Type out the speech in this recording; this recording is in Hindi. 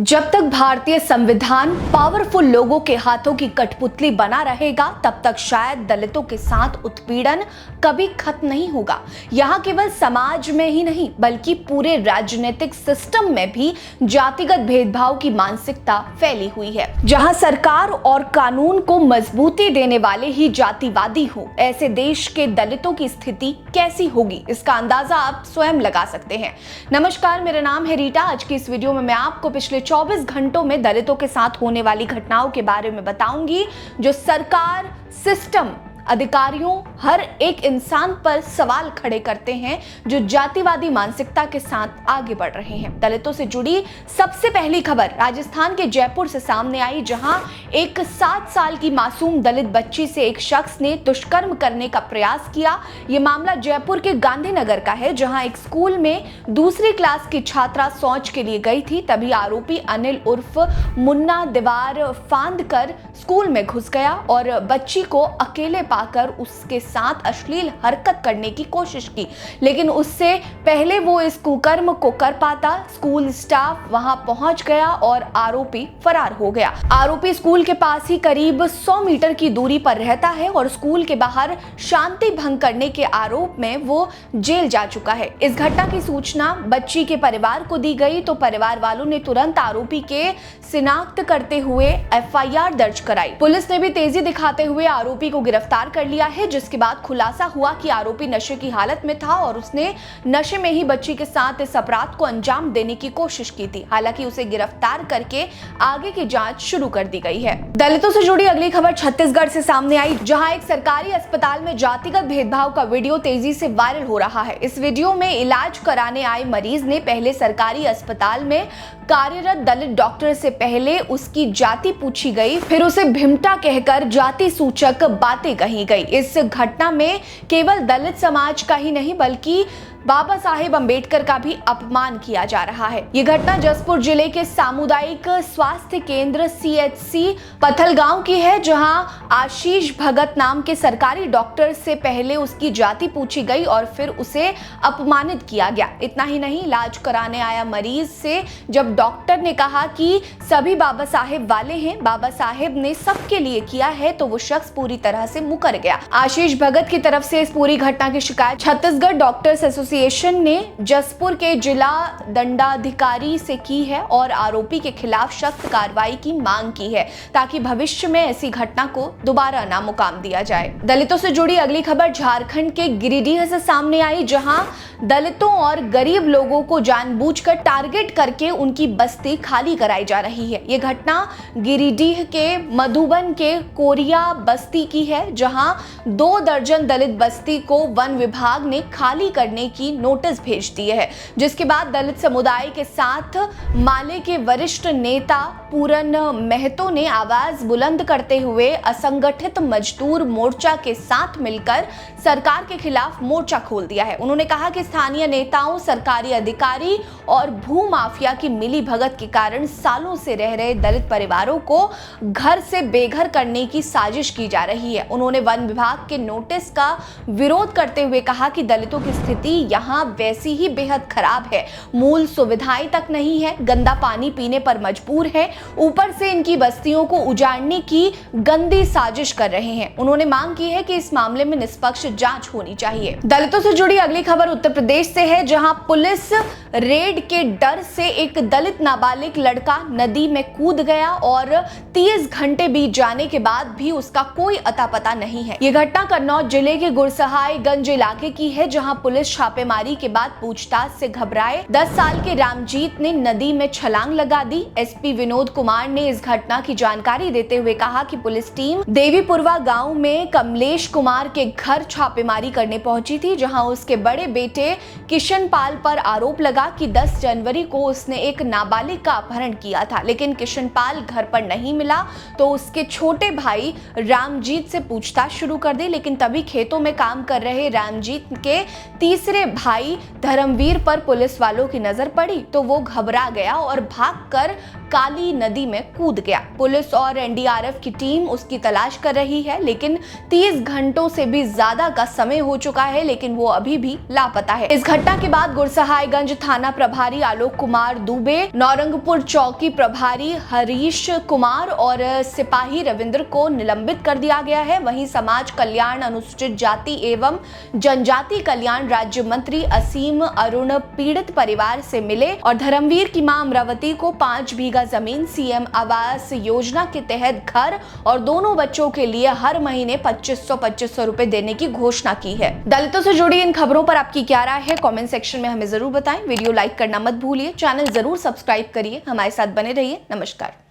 जब तक भारतीय संविधान पावरफुल लोगों के हाथों की कठपुतली बना रहेगा, तब तक शायद दलितों के साथ उत्पीड़न कभी खत्म नहीं होगा। यहाँ केवल समाज में ही नहीं, बल्कि पूरे राजनीतिक सिस्टम में भी जातिगत भेदभाव की मानसिकता फैली हुई है। जहाँ सरकार और कानून को मजबूती देने वाले ही जातिवादी हो, ऐसे देश के दलितों की स्थिति कैसी होगी, इसका अंदाजा आप स्वयं लगा सकते हैं। नमस्कार, मेरा नाम है रीटा। आज की इस वीडियो में मैं आपको पिछले 24 घंटों में दलितों के साथ होने वाली घटनाओं के बारे में बताऊंगी, जो सरकार, सिस्टम, अधिकारियों, हर एक इंसान पर सवाल खड़े करते हैं, जो जातिवादी मानसिकता के साथ आगे बढ़ रहे हैं। दलितों से जुड़ी सबसे पहली खबर राजस्थान के जयपुर से सामने आई, जहां एक 7 साल की मासूम दलित बच्ची से एक शख्स ने दुष्कर्म करने का प्रयास किया। ये मामला जयपुर के गांधीनगर का है, जहां एक स्कूल में दूसरी क्लास की छात्रा शौच के लिए गई थी। तभी आरोपी अनिल उर्फ मुन्ना दीवार फांद कर स्कूल में घुस गया और बच्ची को अकेले पाकर उसके साथ अश्लील हरकत करने की कोशिश की, लेकिन उससे पहले वो इस कुकर्म को कर पाता, स्कूल स्टाफ वहां पहुंच गया और आरोपी फरार हो गया। आरोपी स्कूल के पास ही करीब 100 मीटर की दूरी पर रहता है और स्कूल के बाहर शांति भंग करने के आरोप में वो जेल जा चुका है। इस घटना की सूचना बच्ची के परिवार को दी गई तो परिवार वालों ने तुरंत आरोपी के शिनाख्त करते हुए एफआईआर दर्ज कराई। पुलिस ने भी तेजी दिखाते हुए आरोपी को गिरफ्तार कर लिया है, जिसके बाद खुलासा हुआ कि आरोपी नशे की हालत में था और उसने नशे में ही बच्ची के साथ इस अपराध को अंजाम देने की कोशिश की थी। हालांकि उसे गिरफ्तार करके आगे की जांच शुरू कर दी गई है। दलितों से जुड़ी अगली खबर छत्तीसगढ़ से सामने आई, जहां एक सरकारी अस्पताल में जातिगत भेदभाव का वीडियो तेजी से वायरल हो रहा है। इस वीडियो में इलाज कराने आए मरीज ने पहले सरकारी अस्पताल में कार्यरत दलित डॉक्टर से पहले उसकी जाति पूछी गई, फिर उसे भिमटा कहकर जाति सूचक बातें कही गई। इस घटना में केवल दलित समाज का ही नहीं, बल्कि बाबा साहेब अंबेडकर का भी अपमान किया जा रहा है। ये घटना जसपुर जिले के सामुदायिक स्वास्थ्य केंद्र सीएचसी पथलगांव की है, जहां आशीष भगत नाम के सरकारी डॉक्टर से पहले उसकी जाति पूछी गई और फिर उसे अपमानित किया गया। इतना ही नहीं, इलाज कराने आया मरीज से जब डॉक्टर ने कहा कि सभी बाबा साहेब वाले हैं, बाबा साहेब ने सबके लिए किया है, तो वो शख्स पूरी तरह से मुकर गया। आशीष भगत की तरफ से इस पूरी घटना की शिकायत छत्तीसगढ़ डॉक्टर्स एसोसिएशन ने जसपुर के जिला दंडाधिकारी से की है और आरोपी के खिलाफ सख्त कार्रवाई की मांग की है, ताकि भविष्य में ऐसी घटना को दोबारा ना मुकाम दिया जाए। दलितों से जुड़ी अगली खबर झारखंड के गिरिडीह से सामने आई, जहां दलितों और गरीब लोगों को जानबूझकर टारगेट करके उनकी बस्ती खाली कराई जा रही है। ये घटना गिरिडीह के मधुबन के कोरिया बस्ती की है, जहां 2 दर्जन दलित बस्ती को वन विभाग ने खाली करने की नोटिस भेज दिए है, जिसके बाद दलित समुदाय के साथ माले के वरिष्ठ नेता पूरन महतो ने आवाज बुलंद करते हुए असंगठित मजदूर मोर्चा के साथ मिलकर सरकार के खिलाफ मोर्चा खोल दिया है। उन्होंने कहा कि स्थानीय नेताओं, सरकारी अधिकारी और भू माफिया की मिली भगत के कारण सालों से रह रहे दलित परिवारों को घर से बेघर करने की साजिश की जा रही है। उन्होंने वन विभाग के नोटिस का विरोध करते हुए कहा कि दलितों की स्थिति यहाँ वैसी ही बेहद खराब है, मूल सुविधाएं तक नहीं है, गंदा पानी पीने पर मजबूर है, ऊपर से इनकी बस्तियों को उजाड़ने की गंदी साजिश कर रहे हैं। उन्होंने मांग की है कि इस मामले में निष्पक्ष जांच होनी चाहिए। दलितों से जुड़ी अगली खबर उत्तर प्रदेश से है, जहां पुलिस रेड के डर से एक दलित नाबालिग लड़का नदी में कूद गया और 30 घंटे बीत जाने के बाद भी उसका कोई अता पता नहीं है। ये घटना कन्नौज जिले के गुरसहायगंज इलाके की है, जहां पुलिस छापेमारी के बाद पूछताछ से घबराए 10 साल के रामजीत ने नदी में छलांग लगा दी। एसपी विनोद कुमार ने इस घटना की जानकारी देते हुए कहा कि पुलिस टीम देवीपुरवा गांव में कमलेश कुमार के घर छापेमारी करने पहुंची थी, जहां उसके बड़े बेटे किशन पाल पर आरोप लगा कि 10 जनवरी को उसने एक नाबालिग का अपहरण किया था, लेकिन किशन पाल घर पर नहीं मिला तो उसके छोटे भाई रामजीत से पूछताछ शुरू कर दी, लेकिन तभी खेतों में काम कर रहे रामजीत के तीसरे उसके भाई धर्मवीर पर पुलिस वालों की नजर पड़ी तो वो घबरा गया और भागकर काली नदी में कूद गया। पुलिस और एनडीआरएफ की टीम उसकी तलाश कर रही है, लेकिन 30 घंटों से भी ज्यादा का समय हो चुका है, लेकिन वो अभी भी लापता है। इस घटना के बाद गुरसहायगंज थाना प्रभारी आलोक कुमार दुबे, नौरंगपुर चौकी प्रभारी हरीश कुमार और सिपाही रविंद्र को निलंबित कर दिया गया है। वहीं समाज कल्याण, अनुसूचित जाति एवं जनजाति कल्याण राज्य मंत्री असीम अरुण पीड़ित परिवार से मिले और धर्मवीर की मां अमरावती को 5 बीघा जमीन, सीएम आवास योजना के तहत घर और दोनों बच्चों के लिए हर महीने 2500 रुपए देने की घोषणा की है। दलितों से जुड़ी इन खबरों पर आपकी क्या राय है, कमेंट सेक्शन में हमें जरूर बताएं। वीडियो लाइक करना मत भूलिए, चैनल जरूर सब्सक्राइब करिए, हमारे साथ बने रहिए। नमस्कार।